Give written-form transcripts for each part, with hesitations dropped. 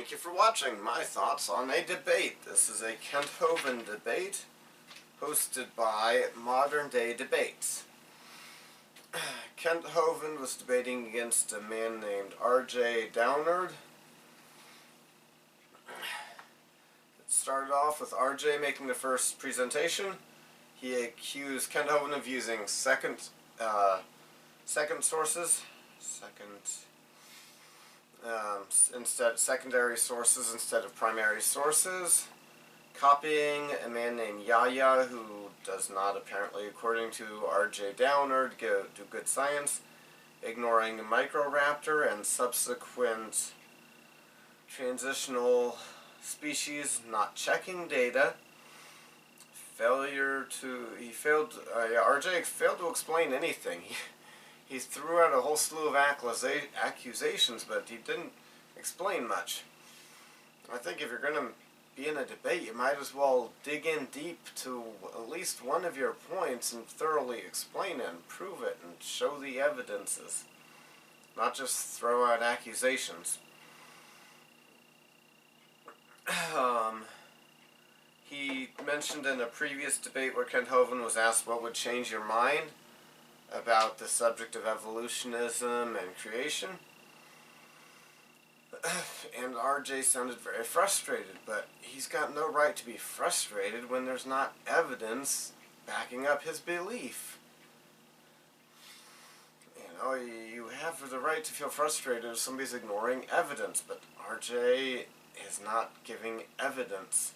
Thank you for watching my thoughts on a debate. This is a Kent Hovind debate hosted by Modern Day Debates. Kent Hovind was debating against a man named R.J. Downard. It started off with R.J. making the first presentation. He accused Kent Hovind of using secondary sources instead of primary sources, copying a man named Yahya who does not apparently, according to R.J. Downard, do good science, ignoring Microraptor and subsequent transitional species, not checking data, RJ failed to explain anything. He threw out a whole slew of accusations, but he didn't explain much. I think if you're going to be in a debate, you might as well dig in deep to at least one of your points and thoroughly explain it and prove it and show the evidences, not just throw out accusations. He mentioned in a previous debate where Kent Hovind was asked what would change your mind about the subject of evolutionism and creation. And RJ sounded very frustrated, but he's got no right to be frustrated when there's not evidence backing up his belief. You know, you have the right to feel frustrated if somebody's ignoring evidence, but RJ is not giving evidence.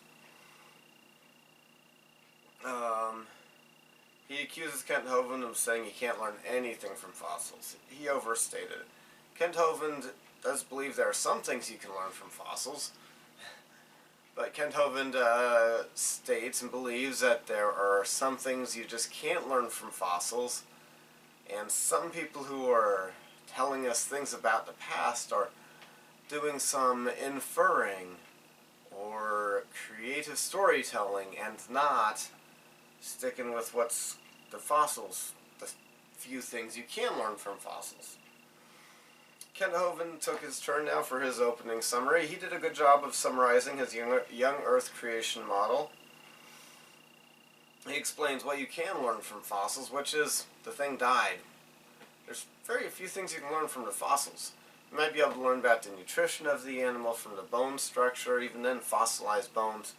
He accuses Kent Hovind of saying he can't learn anything from fossils. He overstated it. Kent Hovind does believe there are some things you can learn from fossils, but Kent Hovind states and believes that there are some things you just can't learn from fossils, and some people who are telling us things about the past are doing some inferring or creative storytelling and not sticking with what's the fossils, the few things you can learn from fossils. Kent Hovind took his turn now for his opening summary. He did a good job of summarizing his young Earth creation model. He explains what you can learn from fossils, which is the thing died. There's very few things you can learn from the fossils. You might be able to learn about the nutrition of the animal from the bone structure. Even then, fossilized bones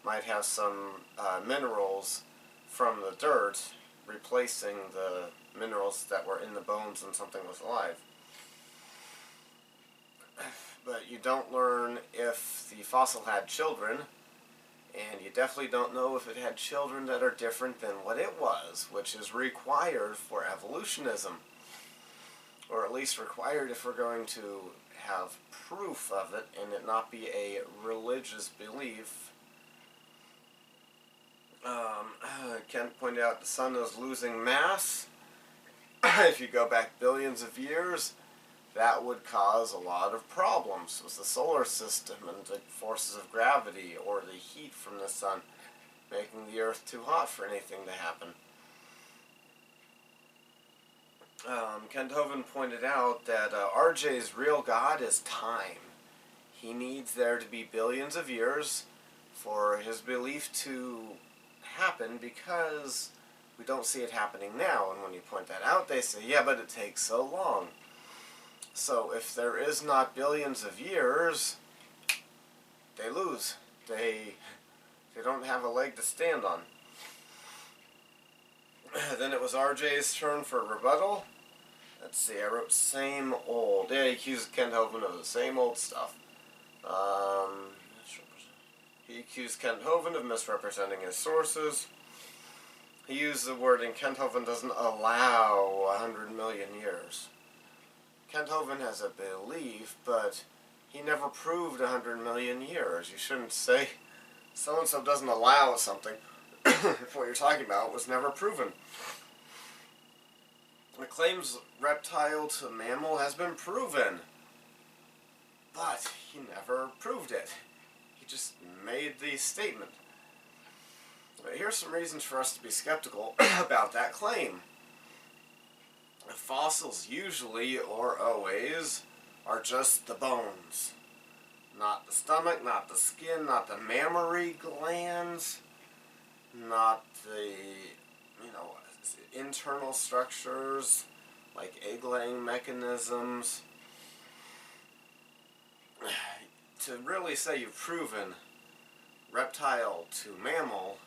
might have some minerals from the dirt, replacing the minerals that were in the bones when something was alive. But you don't learn if the fossil had children, and you definitely don't know if it had children that are different than what it was, which is required for evolutionism, or at least required if we're going to have proof of it and it not be a religious belief. Kent pointed out the sun is losing mass. If you go back billions of years, that would cause a lot of problems with the solar system and the forces of gravity or the heat from the sun, making the Earth too hot for anything to happen. Kent Hovind pointed out that RJ's real God is time. He needs there to be billions of years for his belief to happen because we don't see it happening now. And when you point that out, they say, yeah, but it takes so long. So if there is not billions of years, they lose. They don't have a leg to stand on. Then it was RJ's turn for rebuttal. Let's see, I wrote same old. Yeah, he accused Kent Hovind of the same old stuff. He accused Kent Hovind of misrepresenting his sources. He used the wording, Kent Hovind doesn't allow 100 million years. Kent Hovind has a belief, but he never proved 100 million years. You shouldn't say so-and-so doesn't allow something if what you're talking about was never proven. The claims reptile to mammal has been proven, but he never proved it. He just made the statement. But here's some reasons for us to be skeptical about that claim. Fossils usually, or always, are just the bones. Not the stomach, not the skin, not the mammary glands, not the, internal structures like egg-laying mechanisms. To really say you've proven reptile to mammal,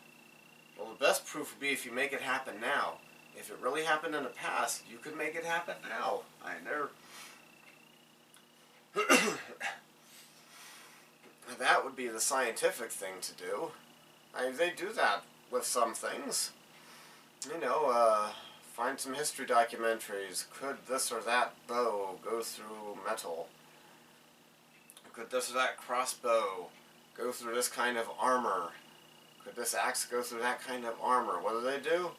well, the best proof would be if you make it happen now. If it really happened in the past, you could make it happen now. That would be the scientific thing to do. They do that with some things. Find some history documentaries. Could this or that bow go through metal? Could this or that crossbow go through this kind of armor? Could this axe go through that kind of armor? What do?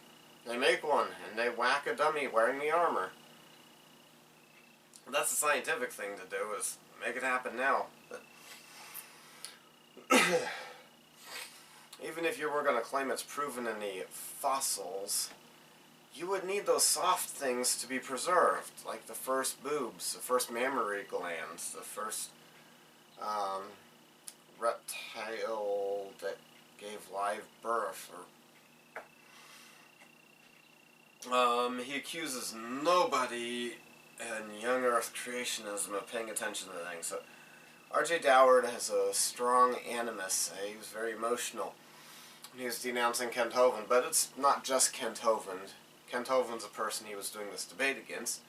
They make one, and they whack a dummy wearing the armor. That's the scientific thing to do, is make it happen now. But even if you were going to claim it's proven in the fossils, you would need those soft things to be preserved, like the first boobs, the first mammary glands, the first reptile that gave live birth. He accuses nobody in young Earth creationism of paying attention to things. So R.J. Downard has a strong animus. He was very emotional. He was denouncing Kent Hovind, but it's not just Kent Hovind. Kent Hovind's a person he was doing this debate against,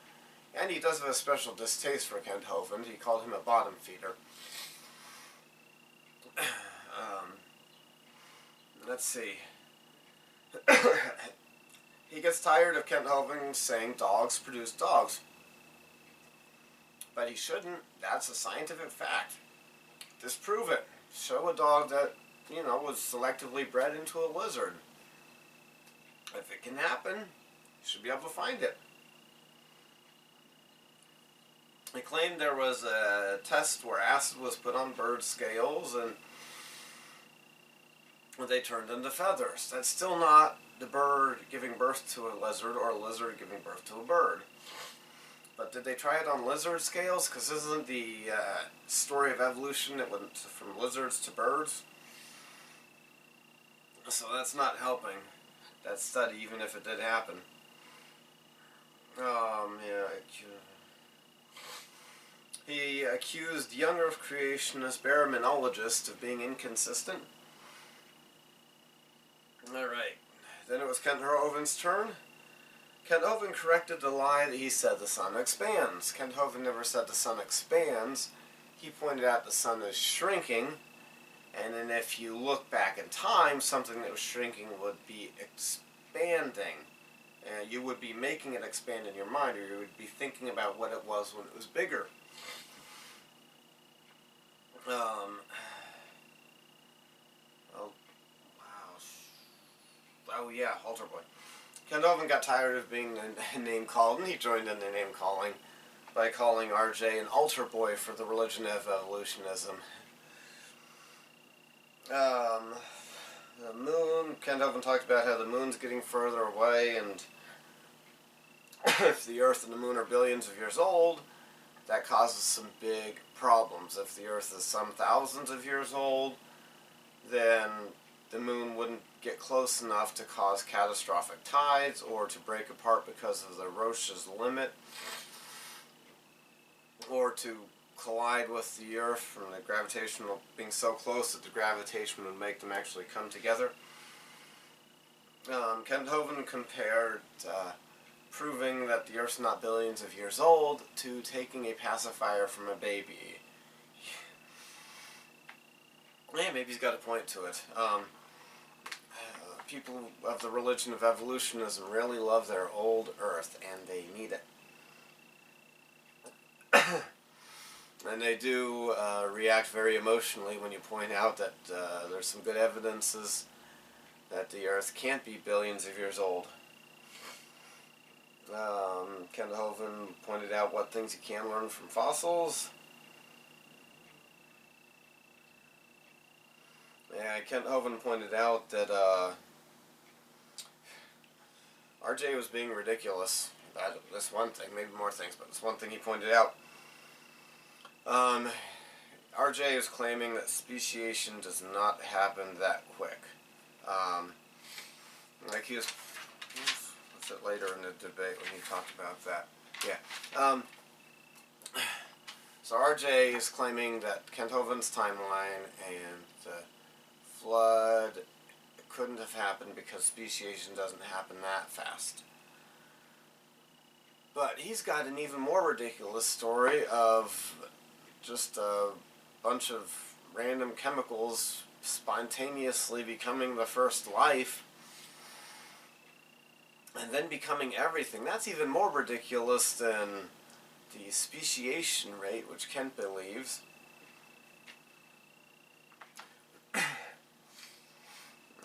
and he does have a special distaste for Kent Hovind. He called him a bottom feeder. Let's see. He gets tired of Kent Hovind saying dogs produce dogs. But he shouldn't. That's a scientific fact. Disprove it. Show a dog that, was selectively bred into a lizard. If it can happen, you should be able to find it. He claimed there was a test where acid was put on bird scales and they turned into feathers. That's still not the bird giving birth to a lizard or a lizard giving birth to a bird. But did they try it on lizard scales? Because isn't the story of evolution, it went from lizards to birds? So that's not helping that study, even if it did happen. He accused young Earth creationist baraminologists of being inconsistent. Alright, then it was Kent Hovind's turn. Kent Hovind corrected the lie that he said the sun expands. Kent Hovind never said the sun expands. He pointed out the sun is shrinking, and then if you look back in time, something that was shrinking would be expanding. You would be making it expand in your mind, or you would be thinking about what it was when it was bigger. Oh yeah, Altar Boy. Kent Hovind got tired of being name-called, and he joined in the name-calling by calling RJ an altar boy for the religion of evolutionism. The moon, Kent Hovind talked about how the moon's getting further away, and if the Earth and the moon are billions of years old, that causes some big problems. If the Earth is some thousands of years old, then the moon wouldn't get close enough to cause catastrophic tides or to break apart because of the Roche's limit, or to collide with the Earth from the gravitational being so close that the gravitation would make them actually come together. Kent Hovind compared proving that the Earth's not billions of years old to taking a pacifier from a baby. Yeah, maybe he's got a point to it. People of the religion of evolutionism really love their old Earth, and they need it. And they do react very emotionally when you point out that there's some good evidences that the Earth can't be billions of years old. Kent Hovind pointed out what things you can learn from fossils. Yeah, Kent Hovind pointed out that RJ was being ridiculous. This one thing, maybe more things, but this one thing he pointed out. RJ is claiming that speciation does not happen that quick. Like he was it later in the debate when he talked about that. Yeah. So RJ is claiming that Kent Hovind's timeline and the flood couldn't have happened because speciation doesn't happen that fast. But he's got an even more ridiculous story of just a bunch of random chemicals spontaneously becoming the first life and then becoming everything. That's even more ridiculous than the speciation rate, which Kent believes.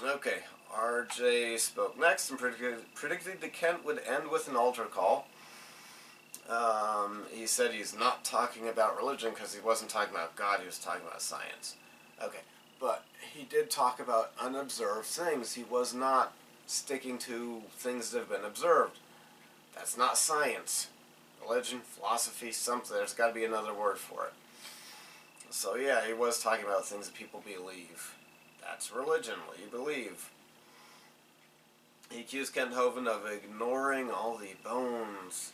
Okay, RJ spoke next and predicted that Kent would end with an altar call. He said he's not talking about religion because he wasn't talking about God, he was talking about science. Okay, but he did talk about unobserved things. He was not sticking to things that have been observed. That's not science. Religion, philosophy, something. There's got to be another word for it. So yeah, he was talking about things that people believe. That's religion, what you believe. He accused Kent Hovind of ignoring all the bones.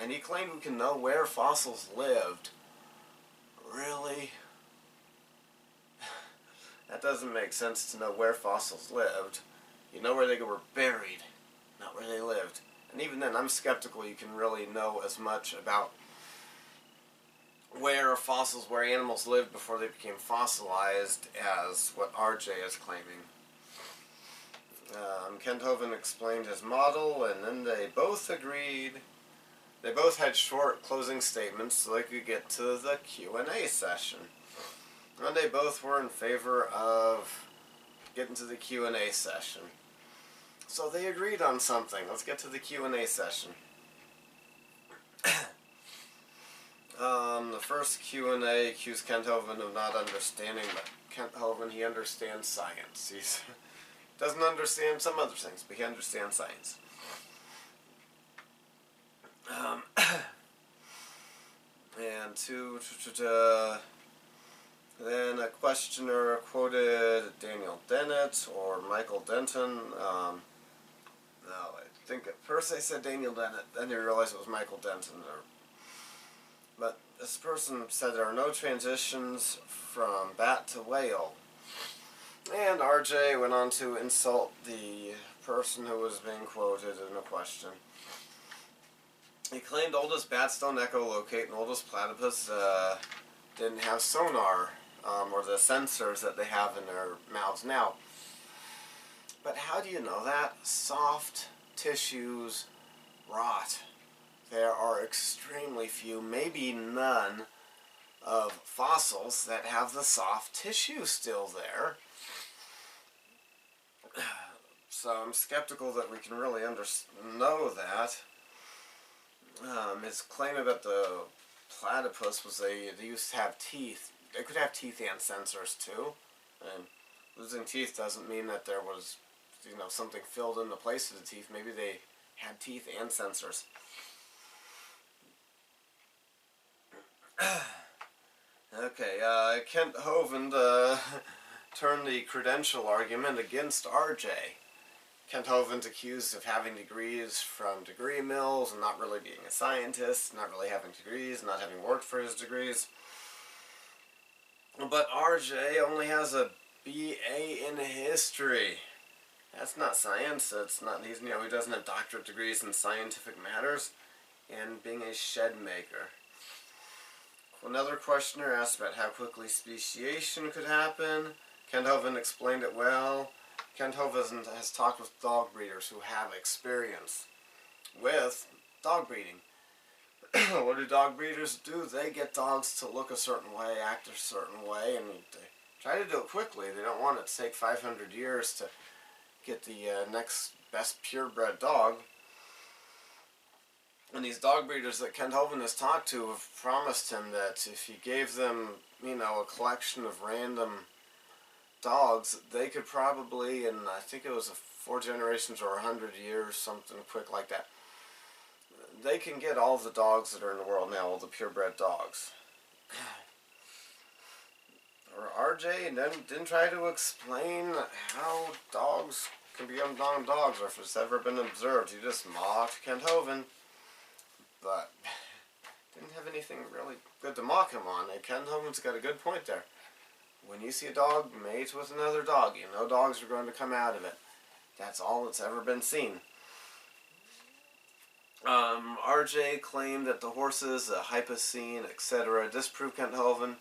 And he claimed we can know where fossils lived. Really? That doesn't make sense to know where fossils lived. You know where they were buried, not where they lived. And even then, I'm skeptical you can really know as much about where animals lived before they became fossilized as what RJ is claiming. Kent Hovind explained his model, and then they both agreed. They both had short closing statements so they could get to the Q&A session. And they both were in favor of getting to the Q&A session. So they agreed on something. Let's get to the Q&A session. The first Q&A accused Kent Hovind of not understanding, but Kent Hovind, he understands science. He doesn't understand some other things, but he understands science. Then a questioner quoted Daniel Dennett or Michael Denton. No, I think at first they said Daniel Dennett, then they realized it was Michael Denton. But this person said there are no transitions from bat to whale. And RJ went on to insult the person who was being quoted in a question. He claimed oldest bats don't echolocate and oldest platypus didn't have sonar, or the sensors that they have in their mouths now. But how do you know that? Soft tissues rot. There are extremely few, maybe none, of fossils that have the soft tissue still there. So I'm skeptical that we can really know that. His claim about the platypus was they used to have teeth. They could have teeth and sensors too. And losing teeth doesn't mean that there was, something filled in the place of the teeth. Maybe they had teeth and sensors. Okay, Kent Hovind turned the credential argument against RJ. Kent Hovind's accused of having degrees from degree mills and not really being a scientist, not really having degrees, not having worked for his degrees. But RJ only has a BA in history. That's not science. That's not. He doesn't have doctorate degrees in scientific matters, and being a shed maker. Another questioner asked about how quickly speciation could happen. Kent Hovind explained it well. Kent Hovind has talked with dog breeders who have experience with dog breeding. What do dog breeders do? They get dogs to look a certain way, act a certain way, and they try to do it quickly. They don't want it to take 500 years to get the next best purebred dog. And these dog breeders that Kent Hovind has talked to have promised him that if he gave them, a collection of random dogs, they could probably, in I think it was 4 generations or 100 years, something quick like that, they can get all the dogs that are in the world now, all the purebred dogs. Or RJ didn't try to explain how dogs can become dogs, or if it's ever been observed. He just mocked Kent Hovind, but didn't have anything really good to mock him on. And Kent Hovind's got a good point there. When you see a dog mate with another dog, you know dogs are going to come out of it. That's all that's ever been seen. RJ claimed that the horses, the Hypocene, etc., disprove Kent Hovind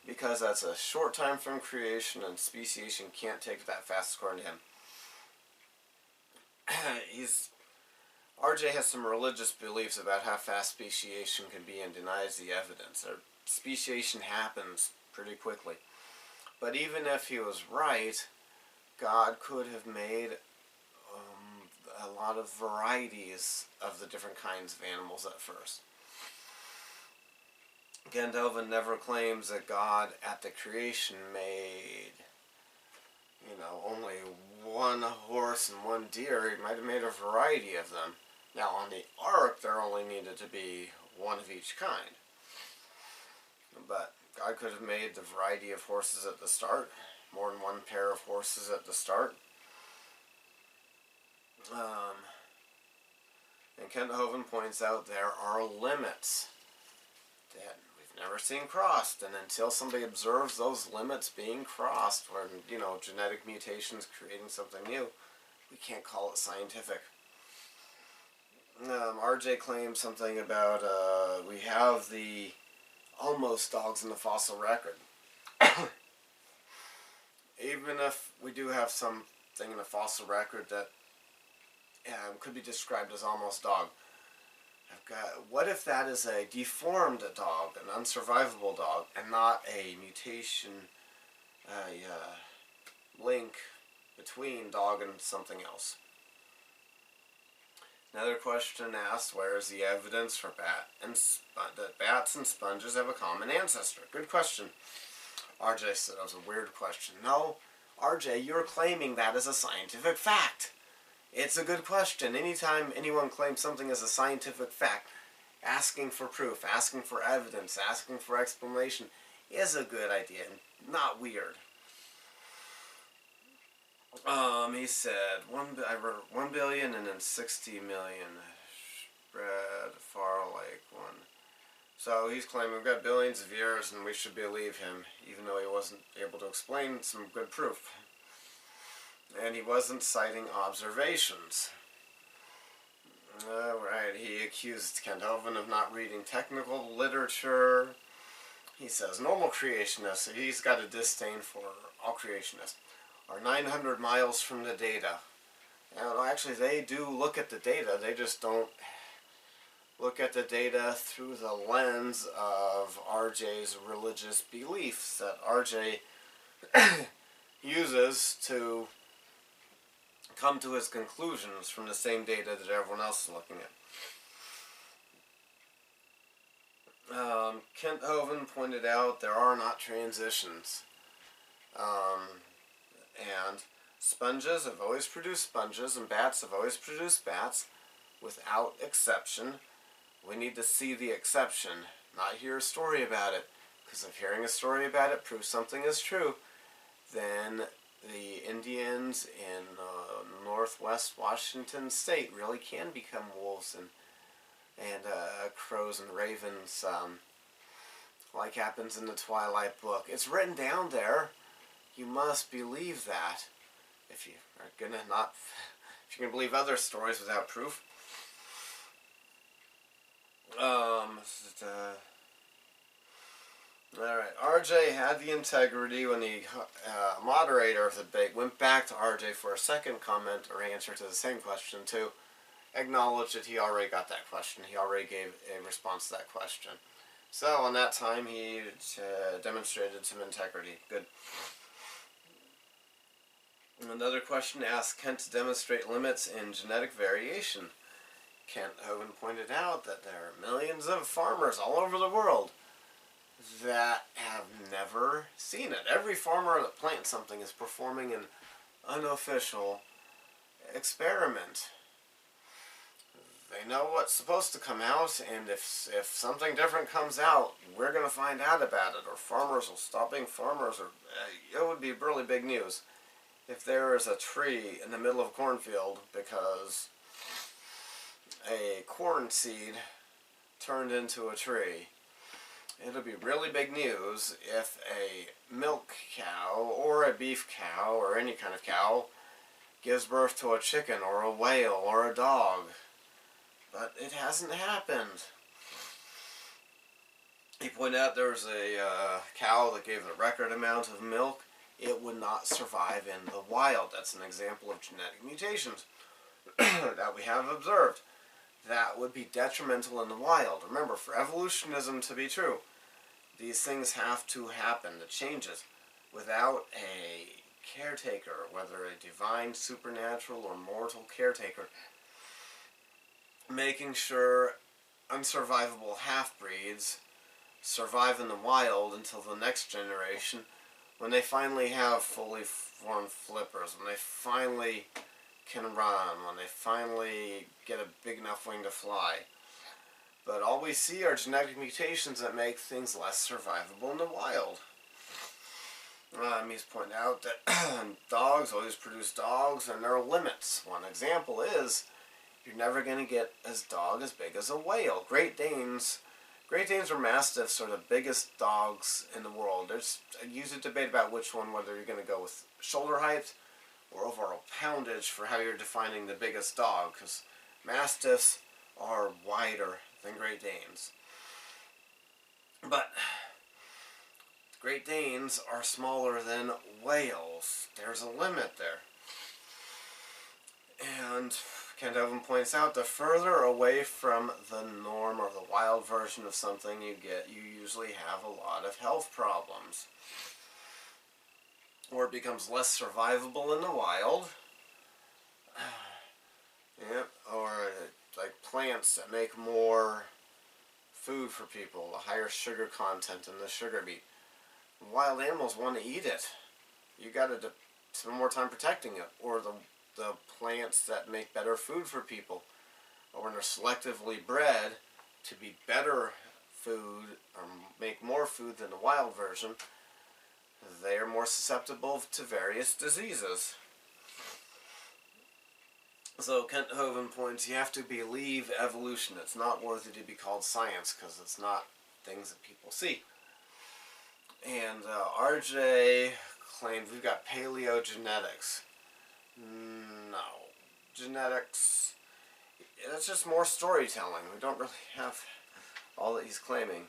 because that's a short time from creation and speciation can't take it that fast, according to him. RJ has some religious beliefs about how fast speciation can be and denies the evidence. Speciation happens pretty quickly. But even if he was right, God could have made a lot of varieties of the different kinds of animals at first. Kent Hovind never claims that God at the creation made, only one horse and one deer. He might have made a variety of them. Now on the ark there only needed to be one of each kind. But God could have made the variety of horses at the start, more than one pair of horses at the start. And Kent Hovind points out there are limits that we've never seen crossed, and until somebody observes those limits being crossed, or genetic mutations creating something new, we can't call it scientific. RJ claims something about we have the almost dogs in the fossil record. Even if we do have something in the fossil record that could be described as almost dog, what if that is a deformed dog, an unsurvivable dog, and not a mutation, link between dog and something else? Another question asked, where is the evidence for that bats and sponges have a common ancestor? Good question. RJ said that was a weird question. No, RJ, you're claiming that as a scientific fact. It's a good question. Anytime anyone claims something as a scientific fact, asking for proof, asking for evidence, asking for explanation is a good idea, not weird. He said, I wrote 1 billion and then 60 million spread far like one. So he's claiming we've got billions of years and we should believe him, even though he wasn't able to explain some good proof. And he wasn't citing observations. Alright, he accused Kent Hovind of not reading technical literature. He says normal creationists, he's got a disdain for all creationists, are 900 miles from the data. And actually they do look at the data, they just don't look at the data through the lens of RJ's religious beliefs that RJ uses to come to his conclusions from the same data that everyone else is looking at. Kent Hovind pointed out there are not transitions. And sponges have always produced sponges, and bats have always produced bats, without exception. We need to see the exception, not hear a story about it. Because if hearing a story about it proves something is true, then the Indians in northwest Washington state really can become wolves and crows and ravens, like happens in the Twilight book. It's written down there. You must believe that. If you are if you can believe other stories without proof. Alright, RJ had the integrity when the moderator of the debate went back to RJ for a second comment or answer to the same question to acknowledge that he already got that question. He already gave a response to that question. So, on that time, he demonstrated some integrity. Good. Another question asked Kent to demonstrate limits in genetic variation. Kent Hovind pointed out that there are millions of farmers all over the world that have never seen it. Every farmer that plants something is performing an unofficial experiment. they know what's supposed to come out, and if something different comes out, we're going to find out about it, or farmers will stop being farmers, or it would be really big news if there is a tree in the middle of a cornfield because a corn seed turned into a tree. It'll be really big news if a milk cow or a beef cow or any kind of cow gives birth to a chicken or a whale or a dog. But it hasn't happened. He pointed out there was a cow that gave the record amount of milk. It would not survive in the wild. That's an example of genetic mutations that we have observed. That would be detrimental in the wild. Remember, for evolutionism to be true, these things have to happen, the changes, without a caretaker, whether a divine, supernatural, or mortal caretaker, making sure unsurvivable half-breeds survive in the wild until the next generation, when they finally have fully formed flippers, when they finally can run, when they finally get a big enough wing to fly. But all we see are genetic mutations that make things less survivable in the wild. He's pointing out that dogs always produce dogs, and there are limits. One example is you're never going to get a dog as big as a whale. Great Danes or Mastiffs are the biggest dogs in the world. There's a usually debate about which one, whether you're going to go with shoulder height or overall poundage for how you're defining the biggest dog, because Mastiffs are wider than Great Danes. But Great Danes are smaller than whales. There's a limit there. And Kent Hovind points out, the further away from the norm or the wild version of something you get, you usually have a lot of health problems. Or it becomes less survivable in the wild. Or like plants that make more food for people, a higher sugar content in the sugar beet. Wild animals want to eat it. You got to spend more time protecting it. Or the plants that make better food for people, or when they're selectively bred to be better food or make more food than the wild version, they are more susceptible to various diseases. So Kent Hovind points, you have to believe evolution. It's not worthy to be called science because it's not things that people see. And RJ claimed we've got paleogenetics. No. Genetics, that's just more storytelling. We don't really have all that he's claiming.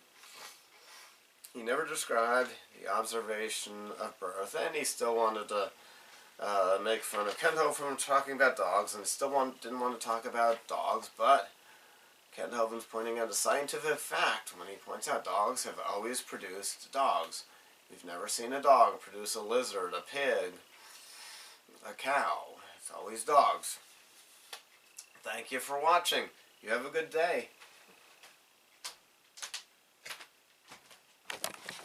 He never described the observation of birth, and he still wanted to make fun of Kent Hovind talking about dogs, and still didn't want to talk about dogs, but Kent Hovind's pointing out a scientific fact when he points out dogs have always produced dogs. We've never seen a dog produce a lizard, a pig, a cow. It's always dogs. Thank you for watching. You have a good day.